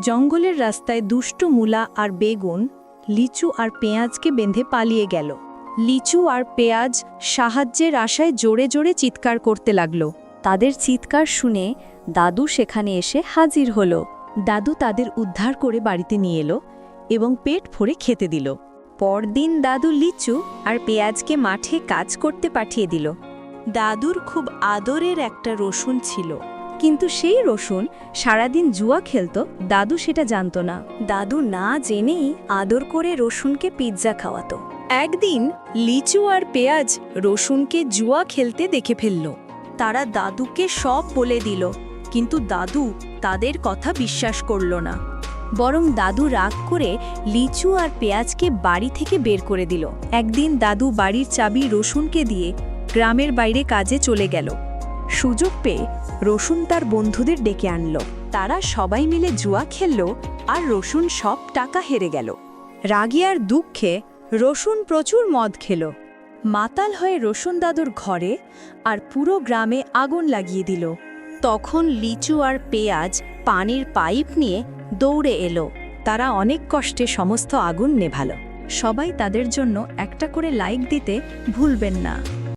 জঙ্গলের রাস্তায় দুষ্টু মূলা আর বেগুন লিচু আর পেঁয়াজকে বেঁধে পালিয়ে গেল। লিচু আর পেঁয়াজ সাহায্যের আশায় জোরে জোরে চিৎকার করতে লাগল। তাদের চিৎকার শুনে দাদু সেখানে এসে হাজির হলো। দাদু তাদের উদ্ধার করে বাড়িতে নিয়ে এলো এবং পেট ভরে খেতে দিল। পরদিন দাদু লিচু আর পেঁয়াজকে মাঠে কাজ করতে পাঠিয়ে দিল। দাদুর খুব আদরের একটা রসুন ছিল, কিন্তু সেই রসুন সারাদিন জুয়া খেলত। দাদু সেটা জানত না। দাদু না জেনেই আদর করে রসুনকে পিৎজা খাওয়াতো। একদিন লিচু আর পেঁয়াজ রসুনকে জুয়া খেলতে দেখে ফেলল। তারা দাদুকে সব বলে দিল, কিন্তু দাদু তাদের কথা বিশ্বাস করল না। বরং দাদু রাগ করে লিচু আর পেঁয়াজকে বাড়ি থেকে বের করে দিল। একদিন দাদু বাড়ির চাবি রসুনকে দিয়ে গ্রামের বাইরে কাজে চলে গেল। সুযোগ পেয়ে রসুন তার বন্ধুদের ডেকে আনল। তারা সবাই মিলে জুয়া খেলল আর রসুন সব টাকা হেরে গেল। রাগে আর দুঃখে রসুন প্রচুর মদ খেল। মাতাল হয়ে রসুন দাদুর ঘরে আর পুরো গ্রামে আগুন লাগিয়ে দিল। তখন লিচু আর পেঁয়াজ পানির পাইপ নিয়ে দৌড়ে এলো। তারা অনেক কষ্টে সমস্ত আগুন নেভালো। সবাই তাদের জন্য একটা করে লাইক দিতে ভুলবেন না।